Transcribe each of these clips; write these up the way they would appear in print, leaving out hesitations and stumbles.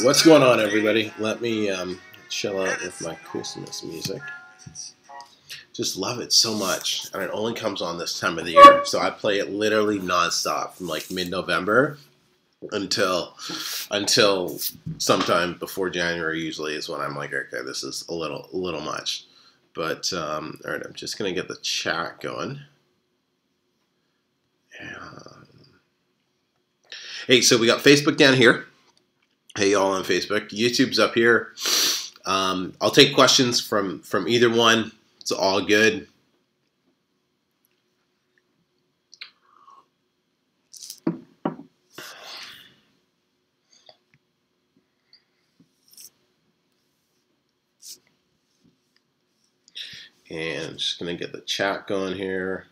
What's going on, everybody? Let me chill out with my Christmas music. Just love it so much, and it only comes on this time of the year. So I play it literally nonstop from like mid-November until sometime before January. Usually is when I'm like, okay, this is a little much. But all right, I'm just gonna get the chat going. Hey, so we got Facebook down here. Hey, y'all on Facebook. YouTube's up here. I'll take questions from either one. It's all good. And just gonna get the chat going here.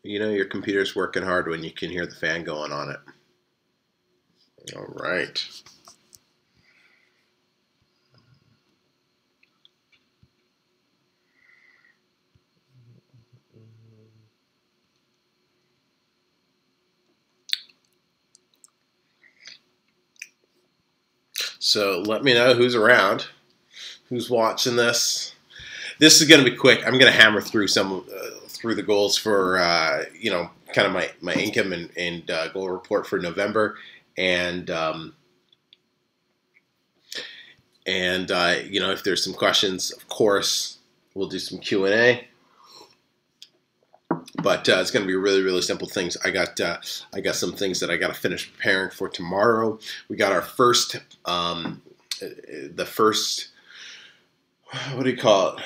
You know your computer's working hard when you can hear the fan going on it. All right. So let me know who's around, who's watching this. This is going to be quick. I'm going to hammer through through the goals for kind of my income and goal report for November, and if there's some questions, of course we'll do some Q&A. But it's going to be really simple things. I got some things that I got to finish preparing for tomorrow. We got our first what do you call it?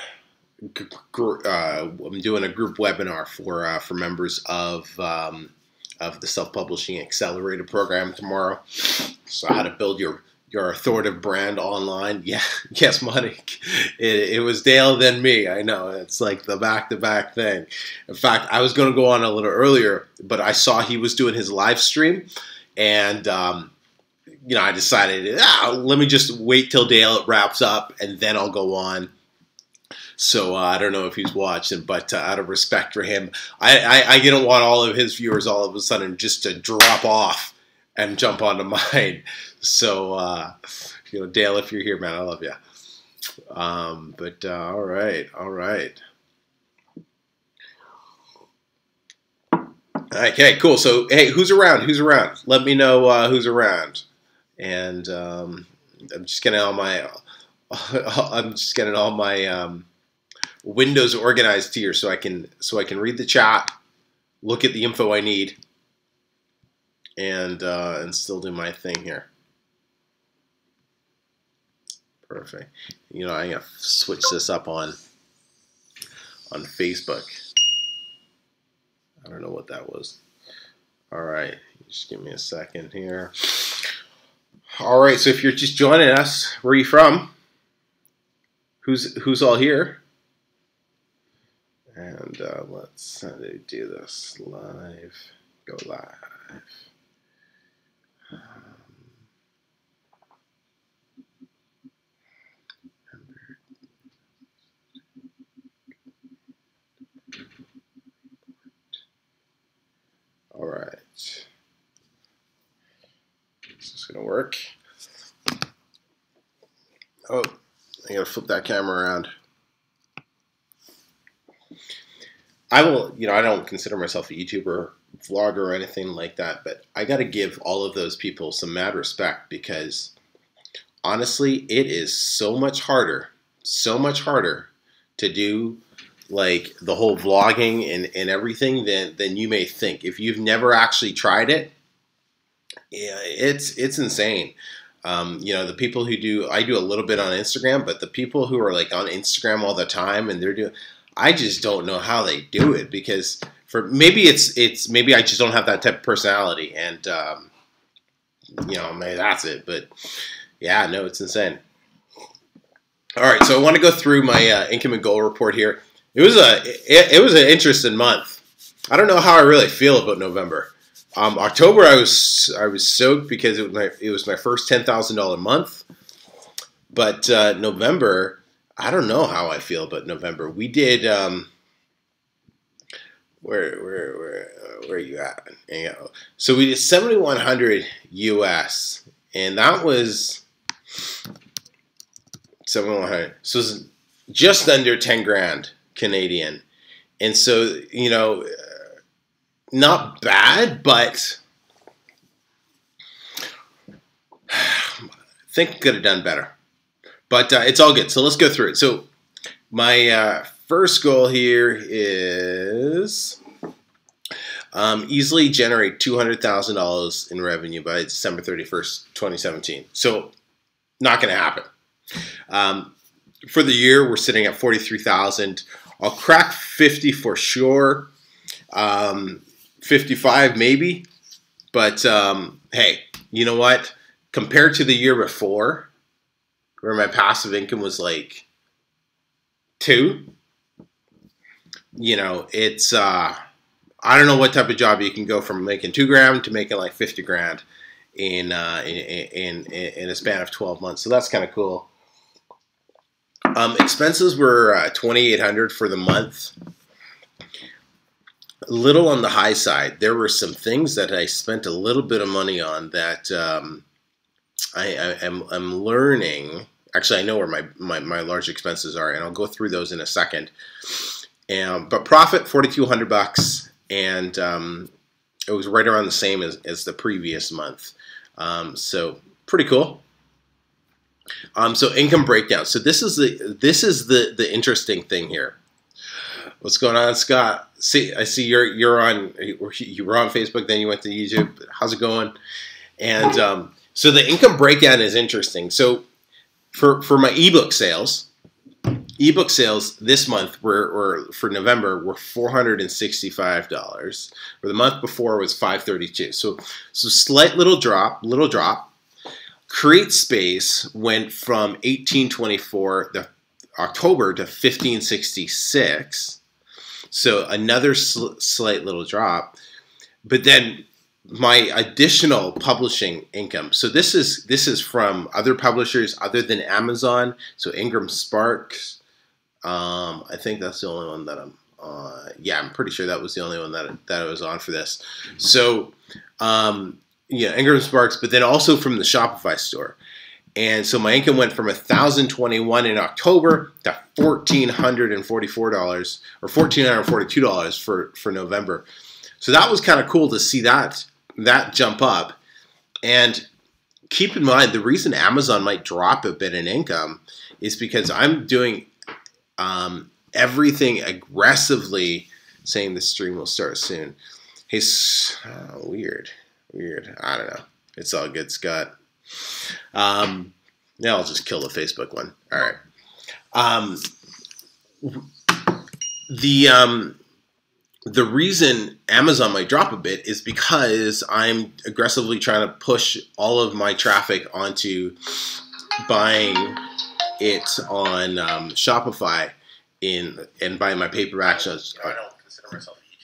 I'm doing a group webinar for members of the Self-Publishing Accelerator program tomorrow. So how to build your authoritative brand online. Yeah, yes, money. It was Dale then me. I know, it's like the back-to-back thing. In fact, I was going to go on a little earlier, but I saw he was doing his live stream, and I decided, let me just wait till Dale wraps up, and then I'll go on. So I don't know if he's watching, but out of respect for him, I didn't want all of his viewers all of a sudden just to drop off and jump onto mine. So, Dale, if you're here, man, I love you. All right. Okay, cool. So, hey, who's around? Let me know who's around. And I'm just getting all my windows organized here so I can read the chat, look at the info I need, and still do my thing here. Perfect. I'm gonna switch this up on Facebook. I don't know what that was. All right, just give me a second here. All right, so if you're just joining us, where are you from? Who's all here? And let's do this live. Go live. All right. Is this going to work? Oh, I got to flip that camera around. I don't consider myself a YouTuber, vlogger, or anything like that, but I got to give all of those people some mad respect, because honestly, it is so much harder to do like the whole vlogging and everything than you may think. If you've never actually tried it, yeah, it's insane. The people who do, I do a little bit on Instagram, but the people who are like on Instagram all the time and they're doing, I just don't know how they do it, because maybe maybe I just don't have that type of personality, and maybe that's it. But yeah, no, it's insane. All right, so I want to go through my income and goal report here. It was an interesting month. I don't know how I really feel about November. October, I was stoked because it was my first $10,000 month. But November, I don't know how I feel about November. We did where are you at? Yeah. So we did 7,100 US, and that was 7,100. So it's just under 10 grand Canadian, and so not bad, but I think could have done better. But it's all good. So let's go through it. So my first goal here is easily generate $200,000 in revenue by December 31st, 2017. So not going to happen. For the year, we're sitting at 43,000. I'll crack 50 for sure. 55 maybe. But hey, you know what? Compared to the year before, where my passive income was like 2, it's I don't know what type of job you can go from making 2 grand to making like 50 grand in a span of 12 months. So that's kind of cool. Expenses were $2,800 for the month. A little on the high side. There were some things that I spent a little bit of money on that I'm learning. Actually, I know where my large expenses are, and I'll go through those in a second. But profit, $4,200, and it was right around the same as the previous month. So pretty cool. So income breakdown. So this is the interesting thing here. What's going on, Scott? I see you were on Facebook, then you went to YouTube. How's it going? And so the income breakdown is interesting. So for my ebook sales this month or for November were $465. For the month before was $532. So slight little drop. Create Space went from 1824 the October to 1566. So another slight little drop. But then my additional publishing income. So this is from other publishers other than Amazon. So Ingram Sparks. I think that's the only one that I'm yeah, I'm pretty sure that was the only one that I was on for this. So yeah, Ingram Sparks, but then also from the Shopify store. And so my income went from $1,021 in October to $1,444 or $1,442 for November. So that was kind of cool to see that jump up. And keep in mind, the reason Amazon might drop a bit in income is because I'm doing everything aggressively, saying the stream will start soon. Hey, weird. I don't know. It's all good, Scott. Yeah, I'll just kill the Facebook one. All right. The reason Amazon might drop a bit is because I'm aggressively trying to push all of my traffic onto buying it on Shopify and buying my paperbacks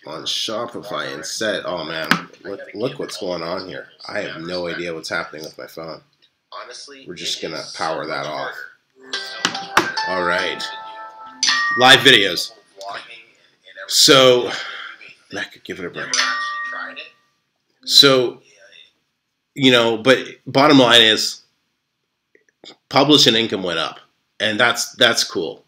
on Shopify instead. Oh man, look what's going on here. I have no idea what's happening with my phone. We're just gonna power that off. All right, live videos. So I could give it a break. So but bottom line is, publishing income went up, and that's cool.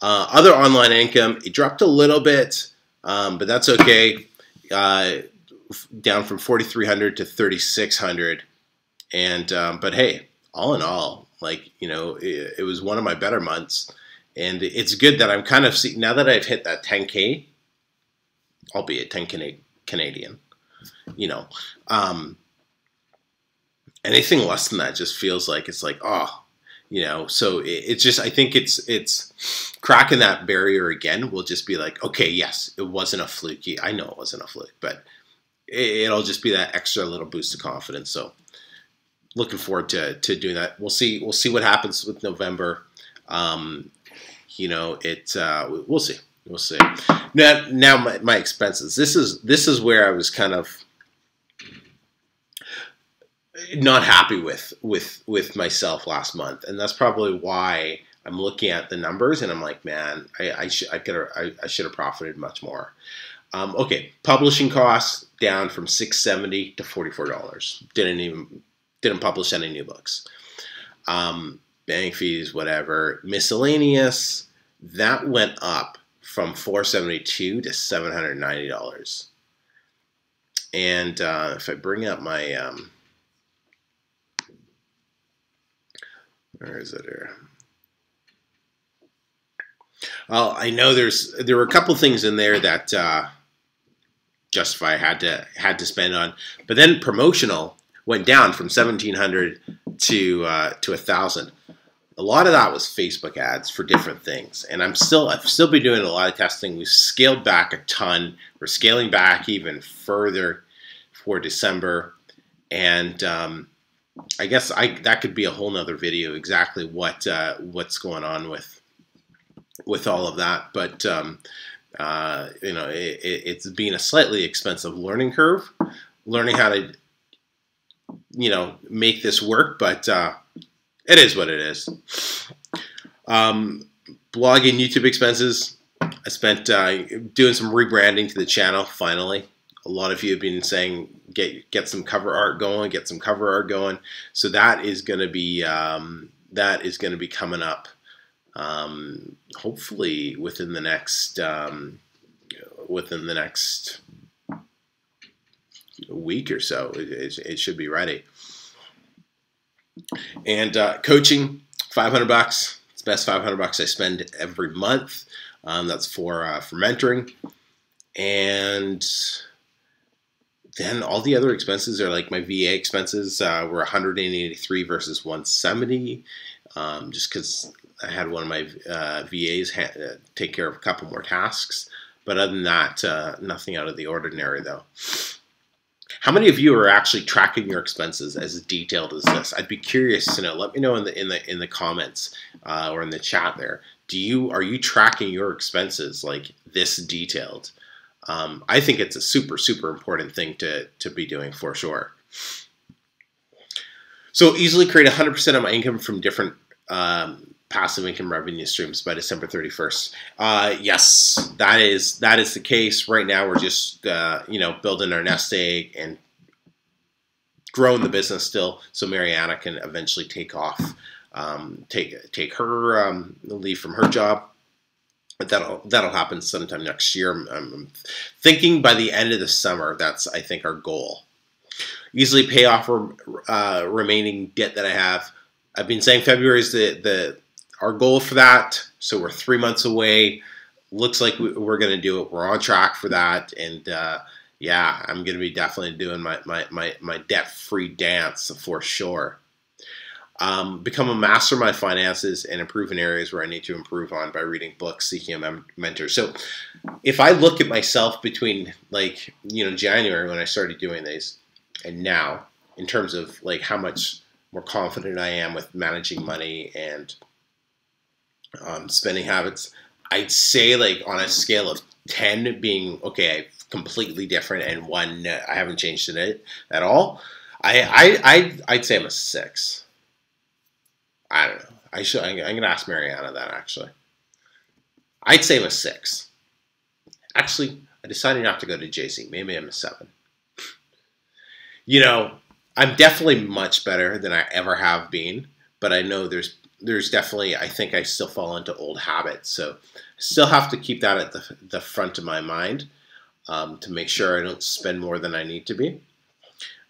Other online income, it dropped a little bit. But that's okay. Down from 4,300 to 3,600, and but hey, all in all, it was one of my better months, and it's good that I'm kind of now that I've hit that 10K, albeit 10 Canadian, anything less than that just feels like it's like so it's just, I think it's cracking that barrier again will just be like, okay, yes, it wasn't a fluky. I know it wasn't a fluke, but it'll just be that extra little boost of confidence. So looking forward to doing that. We'll see what happens with November. We'll see. We'll see. Now my expenses. This is where I was kind of not happy with myself last month, and that's probably why I'm looking at the numbers and I'm like, man, I should have profited much more. Okay, publishing costs down from $6.70 to $44. Didn't publish any new books. Bank fees, whatever. Miscellaneous, that went up from $472 to $790. And if I bring up my where is it here? Well, I know there were a couple things in there that Justify had to spend on, but then promotional went down from 1,700 to 1,000. A lot of that was Facebook ads for different things, and I've still been doing a lot of testing. We've scaled back a ton. We're scaling back even further for December, and I guess that could be a whole nother video, exactly what's going on with all of that. But you know, it's been a slightly expensive learning curve, learning how to, you know, make this work. But it is what it is. Blog and YouTube expenses. I spent doing some rebranding to the channel. Finally, a lot of you have been saying get some cover art going, So that is going to be coming up. Hopefully within the next week or so, it should be ready. And coaching, $500. It's the best $500 I spend every month. That's for mentoring, and then all the other expenses are like my VA expenses were 183 versus 170, just because I had one of my VAs take care of a couple more tasks. But other than that, nothing out of the ordinary, though. How many of you are actually tracking your expenses as detailed as this? I'd be curious to know. Let me know in the comments or in the chat there. Are you tracking your expenses like this detailed? I think it's a super important thing to be doing for sure. So easily create 100% of my income from different passive income revenue streams by December 31st. Yes, that is the case. Right now, we're just you know, building our nest egg and growing the business still, so Mariana can eventually take off, take her leave from her job. But that'll happen sometime next year. I'm thinking by the end of the summer. That's, I think, our goal. Easily pay off remaining debt that I have. I've been saying February is our goal for that, so we're 3 months away. Looks like we're going to do it. We're on track for that, and yeah, I'm going to be definitely doing my debt-free dance for sure. Become a master of my finances and improve in areas where I need to improve on by reading books, seeking a mentor. So if I look at myself between, like, you know, January when I started doing these and now, in terms of like how much more confident I am with managing money and spending habits, I'd say, like, on a scale of 10 being okay, completely different, and 1 I haven't changed it at all, I'd say I'm a 6. I don't know. I'm gonna ask Mariana that, actually. I'd say I'm a 6. Actually, I decided not to go to JC. Maybe I'm a 7. You know, I'm definitely much better than I ever have been, but I know there's definitely, I think I still fall into old habits. So I still have to keep that at the front of my mind to make sure I don't spend more than I need to be.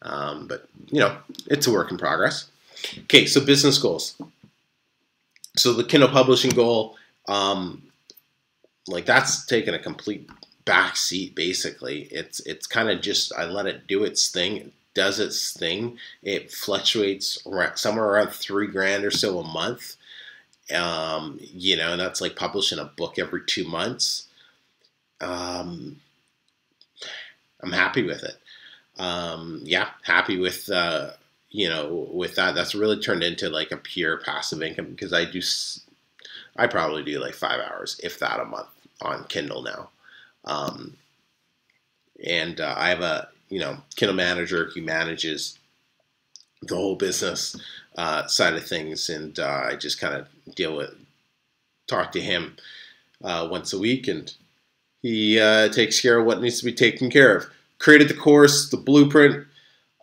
But, you know, it's a work in progress. Okay, so business goals. So the Kindle publishing goal, like, that's taken a complete back seat, basically. It's kind of just, I let it do its thing. It does its thing. It fluctuates somewhere around $3,000 or so a month. You know, and that's like publishing a book every 2 months. I'm happy with it. Yeah, happy with, you know, with that. That's really turned into like a pure passive income, because I probably do like 5 hours, if that, a month on Kindle now. And I have a Kindle manager who manages the whole business side of things, and I just kind of talk to him once a week, and he takes care of what needs to be taken care of. Created the course, the blueprint,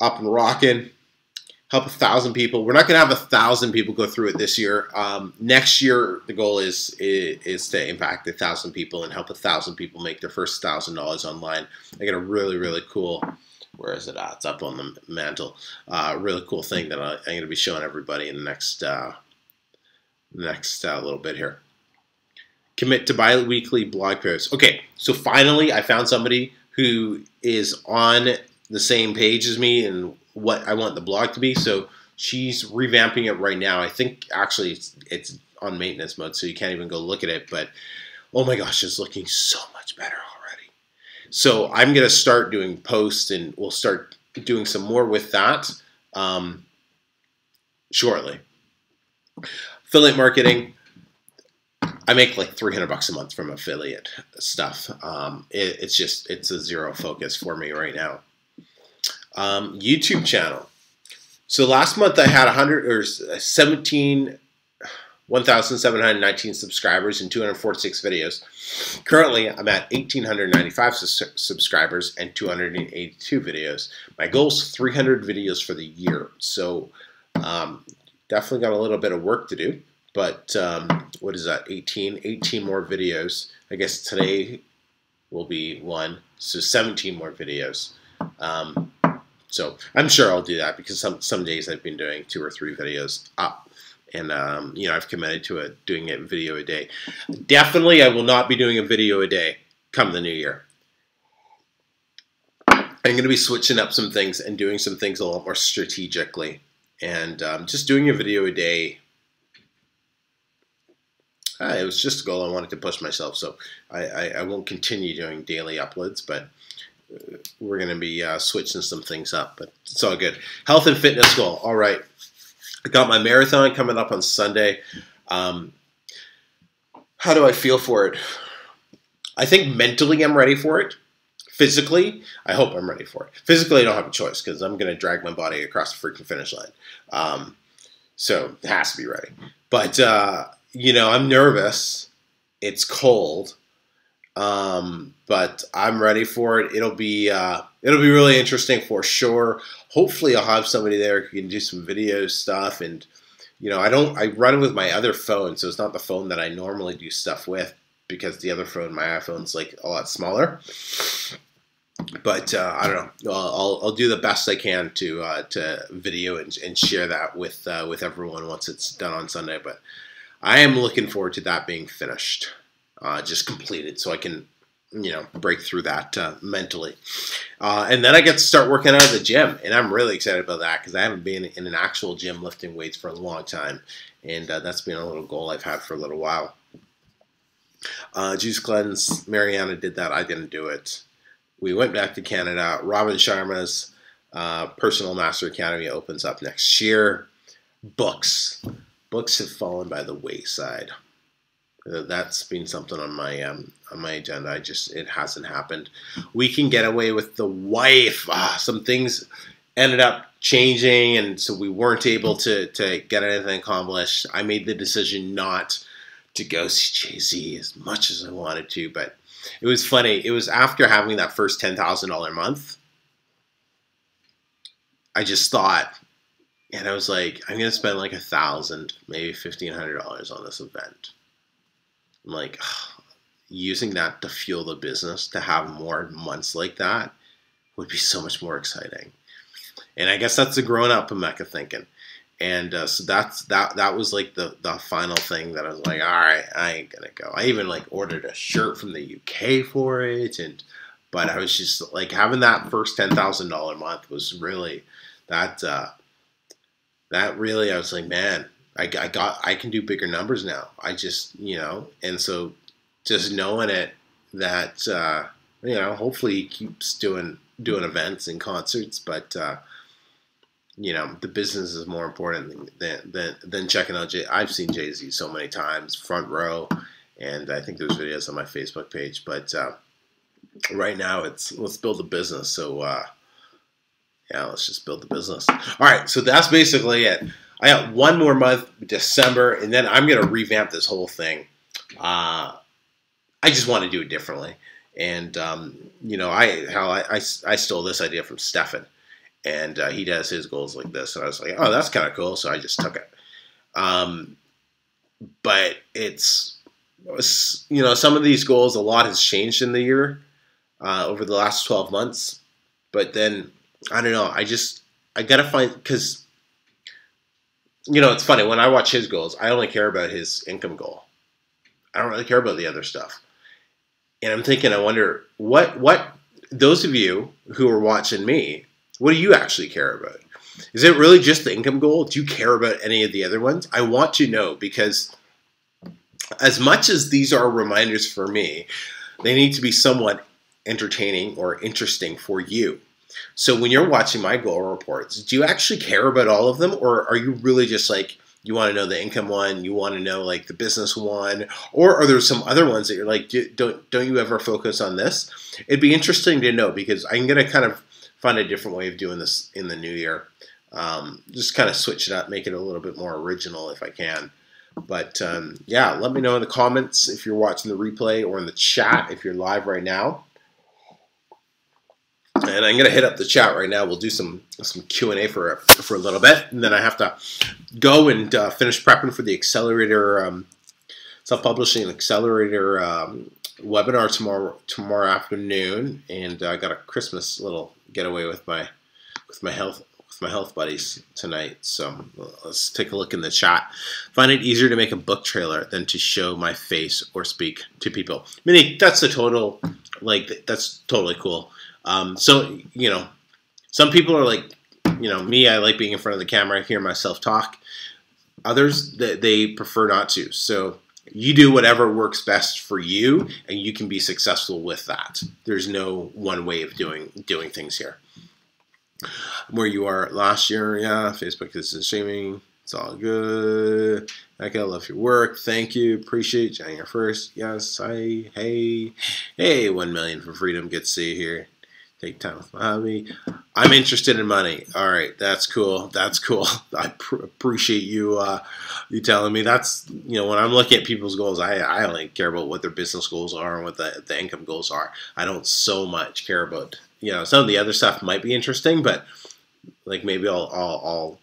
up and rocking. Help 1,000 people. We're not going to have 1,000 people go through it this year. Next year, the goal is to impact 1,000 people and help 1,000 people make their first $1,000 online. I got a really, really cool, where is it at? It's up on the mantle. Really cool thing that I'm going to be showing everybody in the next little bit here. Commit to bi-weekly blog posts. Okay, so finally I found somebody who is on the same page as me and what I want the blog to be. So she's revamping it right now. I think actually it's on maintenance mode, so you can't even go look at it. But oh my gosh, it's looking so much better already. So I'm going to start doing posts, and we'll start doing some more with that shortly. Affiliate marketing. I make like $300 a month from affiliate stuff. It's a zero focus for me right now. YouTube channel. So last month I had 1,719 subscribers and 246 videos. Currently I'm at 1,895 subscribers and 282 videos. My goal is 300 videos for the year. So definitely got a little bit of work to do. But what is that? 18 more videos. I guess today will be one. So 17 more videos. So I'm sure I'll do that, because some days I've been doing 2 or 3 videos up. And, I've committed to doing a video a day. Definitely I will not be doing a video a day come the new year. I'm going to be switching up some things and doing some things a lot more strategically. And just doing a video a day, it was just a goal I wanted to push myself, so I won't continue doing daily uploads, but we're going to be switching some things up, but it's all good. Health and fitness goal. All right. I got my marathon coming up on Sunday. How do I feel for it? I think mentally I'm ready for it. Physically, I hope I'm ready for it. Physically, I don't have a choice, because I'm going to drag my body across the freaking finish line. So it has to be ready. But I'm nervous. It's cold, but I'm ready for it. It'll be really interesting for sure. Hopefully, I'll have somebody there who can do some video stuff. And I run with my other phone, so it's not the phone that I normally do stuff with, because the other phone, my iPhone's like a lot smaller. But I don't know. I'll do the best I can to video and share that with everyone once it's done on Sunday. But I am looking forward to that being finished, just completed, so I can, break through that mentally. And then I get to start working out at the gym, and I'm really excited about that, because I haven't been in an actual gym lifting weights for a long time, and that's been a little goal I've had for a little while. Juice cleanse, Mariana did that. I didn't do it. We went back to Canada. Robin Sharma's Personal Master Academy opens up next year. Books have fallen by the wayside. That's been something on my agenda. It hasn't happened. We can get away with the wife. Some things ended up changing, and so we weren't able to get anything accomplished. I made the decision not to go see Jay-Z as much as I wanted to, but it was funny. It was after having that first $10,000 month. I just thought, and I was like, I'm going to spend like $1,000, maybe $1,500 on this event. I'm like, using that to fuel the business, to have more months like that would be so much more exciting. And I guess that's the grown up Emeka thinking. And so that was like the final thing that I was like, all right, I ain't gonna go. I even like ordered a shirt from the UK for it, but I was just like, having that first $10,000 month was really that really, I was like, man, I can do bigger numbers now. I just, and so just knowing it, that hopefully he keeps doing events and concerts, but the business is more important than checking out I've seen Jay-Z so many times, front row, and I think there's videos on my Facebook page. But right now, let's build a business. So yeah, let's just build the business. All right, so that's basically it. I got one more month, December, and then I'm gonna revamp this whole thing. I just want to do it differently, and you know, I stole this idea from Stefan, and he does his goals like this, and I was like, oh, that's kind of cool, so I just took it. But it's, you know, some of these goals, a lot has changed in the year over the last 12 months, but then I don't know. I gotta find, because you know, it's funny when I watch his goals, I only care about his income goal. I don't really care about the other stuff. And I'm thinking, I wonder what those of you who are watching me, what do you actually care about? Is it really just the income goal? Do you care about any of the other ones? I want to know, because as much as these are reminders for me, they need to be somewhat entertaining or interesting for you. So when you're watching my goal reports, do you actually care about all of them? Or are you really just like, you want to know the income one, you want to know like the business one, or are there some other ones that you're like, don't you ever focus on this? It'd be interesting to know, because I'm going to kind of find a different way of doing this in the new year. Just kind of switch it up, make it a little bit more original if I can. But yeah, let me know in the comments if you're watching the replay, or in the chat if you're live right now. And I'm gonna hit up the chat right now. We'll do some Q&A for a little bit, and then I have to go and finish prepping for the accelerator, self-publishing accelerator webinar tomorrow afternoon. And I got a Christmas little getaway with my health buddies tonight. So let's take a look in the chat. Find it easier to make a book trailer than to show my face or speak to people. Minnie, that's the total, like, that's totally cool. So, you know, some people are like, you know, me, I like being in front of the camera, hear myself talk. Others, they prefer not to. So you do whatever works best for you, and you can be successful with that. There's no one way of doing things here. Where you are last year, yeah, Facebook is streaming. It's all good. I love your work. Thank you. Appreciate January your first. Yes, hey, 1 million for freedom. Good to see you here. Take time with my hobby. I'm interested in money. All right, that's cool. That's cool. I appreciate you you telling me. That's, you know, when I'm looking at people's goals, I only care about what their business goals are and what the income goals are. I don't so much care about, you know, some of the other stuff might be interesting, but like maybe I'll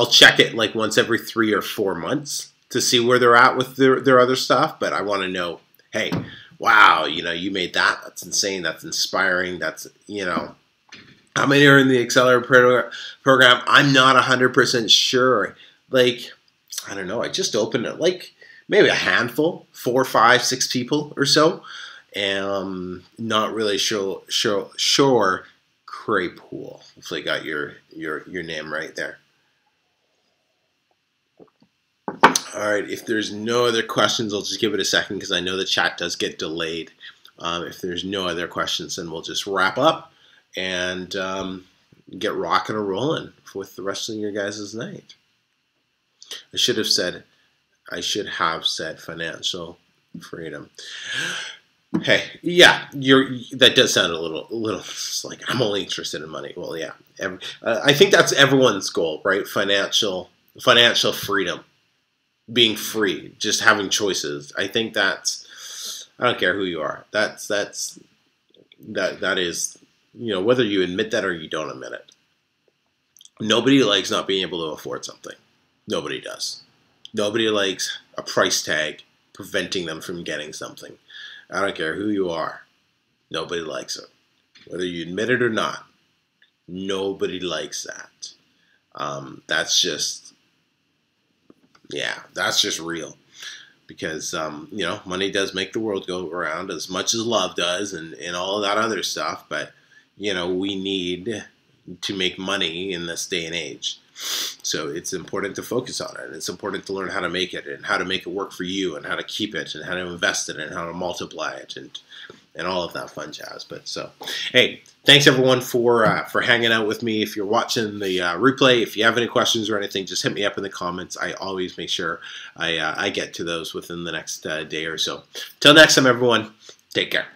check it like once every 3 or 4 months to see where they're at with their other stuff. But I want to know, hey, wow, you know, you made that. That's insane. That's inspiring. That's, you know, how many are in the accelerator program? I'm not 100% sure. Like, I don't know. I just opened it, like maybe a handful, 4, 5, 6 people or so. Not really sure. Craypool. Hopefully, I got your name right there. All right, if there's no other questions, I'll just give it a second, because I know the chat does get delayed. If there's no other questions, then we'll just wrap up and get rocking and rolling with the rest of your guys' night. I should have said financial freedom. Hey, yeah, that does sound a little like I'm only interested in money. Well, yeah, I think that's everyone's goal, right? Financial freedom. Being free, just having choices. I think that's, I don't care who you are. That is, you know, whether you admit that or you don't admit it. Nobody likes not being able to afford something. Nobody does. Nobody likes a price tag preventing them from getting something. I don't care who you are. Nobody likes it. Whether you admit it or not, nobody likes that. That's just, yeah, that's just real, because, you know, money does make the world go around as much as love does, and all of that other stuff. But, you know, we need to make money in this day and age. So it's important to focus on it. It's important to learn how to make it, and how to make it work for you, and how to keep it, and how to invest in it, and how to multiply it. And, and all of that fun jazz. But so, hey, thanks everyone for hanging out with me. If you're watching the replay, if you have any questions or anything, just hit me up in the comments. I always make sure I get to those within the next day or so. Till next time, everyone, take care.